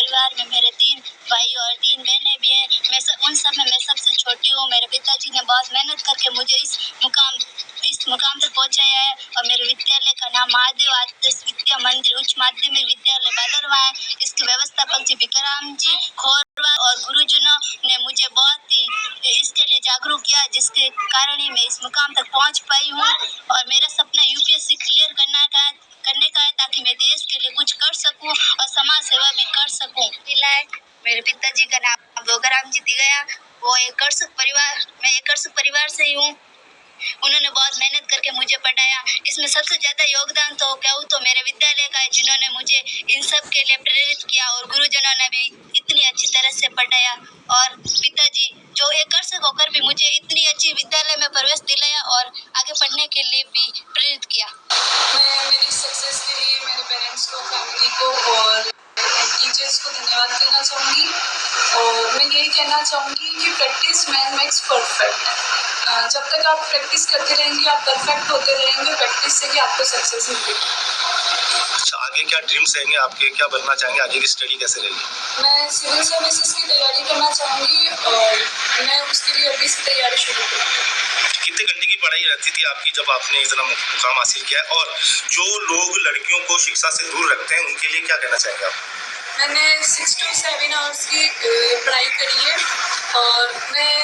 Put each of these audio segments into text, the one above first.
परिवार में मेरे 3 भाई और 3 बहनें भी हैं। उन सब में मैं सबसे छोटी हूँ। मेरे पिताजी ने बहुत मेहनत करके मुझे इस मुकाम तक पहुँचाया है और मेरे विद्यालय का नाम महादेव आदर्श विद्या मंदिर उच्च माध्यमिक विद्यालय बालरवा है। इसके व्यवस्थापक जी विक्राम जी खोरवा और गुरुजनों ने मुझे बहुत ही इसके लिए जागरूक किया, जिसके कारण ही मैं इस मुकाम तक पहुँच पाई हूँ। और मेरा सपना यूपीएससी क्लियर करने का है ताकि मैं देश के लिए कुछ कर सकूं और समाज सेवा भी कर सकूं। मेरे पिताजी का नाम भोगाराम जी दिगया। मैं एक कर्षक परिवार से ही हूँ। उन्होंने बहुत मेहनत करके मुझे पढ़ाया। इसमें सबसे ज्यादा योगदान तो कहूँ तो मेरे विद्यालय का है, जिन्होंने मुझे इन सब के लिए प्रेरित किया और गुरुजनों ने भी इतनी अच्छी तरह से पढ़ाया। और पिताजी जो एक कर्षक होकर भी मुझे इतनी अच्छी विद्यालय में प्रवेश दिलाया और आगे पढ़ने के लिए भी प्रेरित किया। मैं मेरी सक्सेस के लिए मेरे पेरेंट्स को, फैमिली को और टीचर्स को धन्यवाद करना चाहूँगी। और मैं यही कहना चाहूँगी कि प्रैक्टिस मेक्स परफेक्ट। जब तक आप प्रैक्टिस करते रहेंगे, आप परफेक्ट होते रहेंगे। प्रैक्टिस से ही आपको सक्सेस मिलेगी। अच्छा, आगे क्या ड्रीम्स रहेंगे आपके, क्या बनना चाहेंगे, आगे की स्टडी कैसे रहेगी? मैं सिविल सर्विसेज की तैयारी करना चाहूँगी और मैं उसके लिए अभी से तैयारी शुरू करूँगी। कितने घंटे की पढ़ाई रहती थी आपकी जब आपने इतना मुकाम हासिल किया, और जो लोग लड़कियों को शिक्षा से दूर रखते हैं उनके लिए क्या कहना चाहेंगे आप? मैंने 6 to 7 आवर्स की पढ़ाई करी है और मैं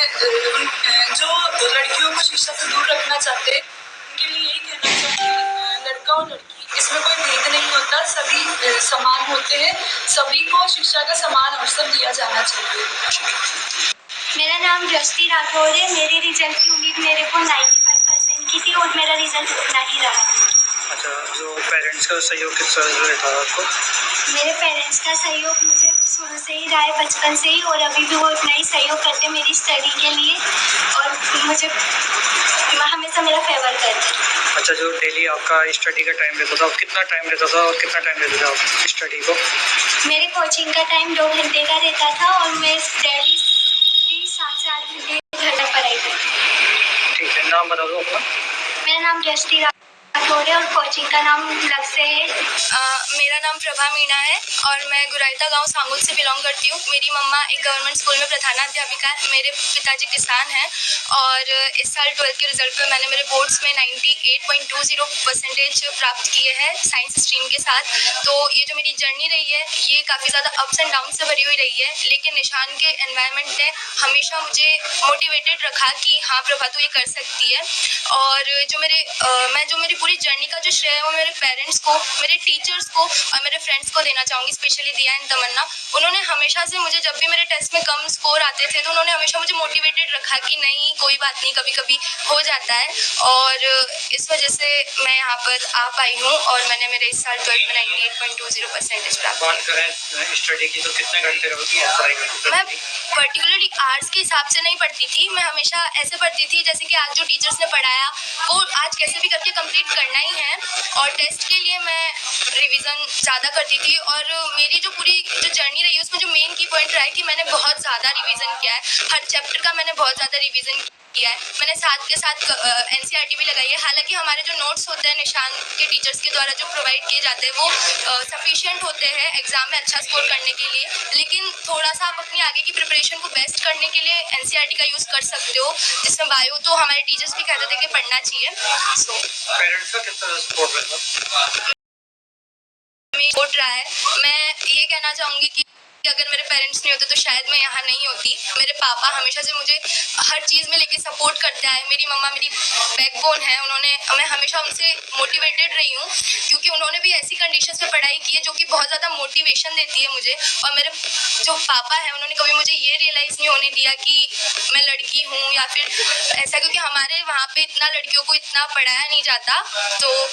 जो लड़कियों को शिक्षा से दूर रखना चाहते हैं उनके लिए यही कहना चाहूँगी, लड़का और लड़की इसमें कोई भेद नहीं होता, सभी समान होते हैं। सभी को शिक्षा का समान अवसर दिया जाना चाहिए। मेरा नाम दृष्टि राठौर है। मेरे रिजल्ट की उम्मीद मेरे को 95% की थी और मेरा रिजल्ट उतना ही रहा। अच्छा, जो पेरेंट्स का सहयोग किस तरह से रहता है आपको? मेरे पेरेंट्स का सहयोग मुझे शुरू से ही रहा है, बचपन से ही, और अभी भी वो उतना ही सहयोग करते हैं मेरी स्टडी के लिए और मुझे हमेशा मेरा फेवर करते हैं। अच्छा, जो डेली आपका स्टडी का टाइम रहता था, कितना टाइम रहता था और कितना टाइम रहता था आप स्टडी को? मेरे कोचिंग का टाइम 2 घंटे का रहता था और मैं डेली 7 से 8 घंटे घर तक पढ़ाई करती हूँ। ठीक है, नाम बता दो अपना। मेरा नाम दृष्टि राठौर है और कोचिंग का नाम लक्ष्य है। मेरा नाम प्रभा मीणा है और मैं गुराइता गांव सांगोद से बिलोंग करती हूँ। मेरी मम्मा एक गवर्नमेंट स्कूल में प्रधानाध्यापिका है। मेरे पिताजी किसान हैं और इस साल 12th के रिजल्ट पे मैंने मेरे बोर्ड्स में 98.20% प्राप्त किए हैं साइंस स्ट्रीम के साथ। तो ये जो मेरी जर्नी रही है ये काफ़ी ज़्यादा अप्स एंड डाउन से भरी हुई रही है, लेकिन निशान के एनवायरनमेंट ने हमेशा मुझे मोटिवेटेड रखा कि हाँ प्रभा तू ये कर सकती है। और जो मेरी पूरी जर्नी का जो श्रेय है वो मेरे पेरेंट्स को, मेरे टीचर्स को और मेरे फ्रेंड्स को देना चाहूँगी, स्पेशली दिया एंड तमन्ना। उन्होंने हमेशा से मुझे, जब भी मेरे टेस्ट में कम स्कोर आते थे तो उन्होंने हमेशा मुझे मोटिवेटेड रखा कि नहीं कोई बात नहीं, कभी कभी हो जाता है। और इस वजह से मैं यहाँ पर आ पाई हूँ और मैंने मेरे इस साल 12th में 98.20% प्राप्त। बात करें स्टडी की तो कितने घंटे रहती है पढ़ाई करती? मैं पर्टिकुलरली आर्ट्स के हिसाब से नहीं पढ़ती थी, मैं हमेशा ऐसे पढ़ती थी जैसे कि आज जो टीचर्स ने पढ़ाया वो आज कैसे भी करके कंप्लीट करना ही है। और टेस्ट के लिए मैं रिवीजन ज़्यादा करती थी और मेरी जो पूरी जो जर्नी रही है उसमें जो मेन की पॉइंट रहा है कि मैंने बहुत ज़्यादा रिवीजन किया है। हर चैप्टर का मैंने बहुत ज़्यादा रिवीजन किया है। मैंने साथ के साथ NCERT भी लगाई है। हालांकि हमारे जो नोट्स होते हैं निशान के टीचर्स के द्वारा जो प्रोवाइड किए जाते हैं वो सफिशिएंट होते हैं एग्जाम में अच्छा स्कोर करने के लिए, लेकिन थोड़ा सा आप अपनी आगे की प्रिपरेशन को बेस्ट करने के लिए NCERT का यूज़ कर सकते हो, जिसमें बायो तो हमारे टीचर्स भी कहते थे कि पढ़ना चाहिए। सो पेरेंट्स का किस तरह सपोर्ट रहता है? मैं ये कहना चाहूँगी कि अगर मेरे पेरेंट्स नहीं होते तो शायद मैं यहाँ नहीं होती। मेरे पापा हमेशा से मुझे हर चीज़ में लेके सपोर्ट करते आए। मेरी मम्मा मेरी बैकबोन है, मैं हमेशा उनसे मोटिवेटेड रही हूँ क्योंकि उन्होंने भी ऐसी कंडीशंस पे पढ़ाई की है जो कि बहुत ज़्यादा मोटिवेशन देती है मुझे। और मेरे जो पापा हैं उन्होंने कभी मुझे ये रियलाइज़ नहीं होने दिया कि मैं लड़की हूँ या फिर ऐसा, क्योंकि हमारे वहाँ पे इतना लड़कियों को इतना पढ़ाया नहीं जाता। तो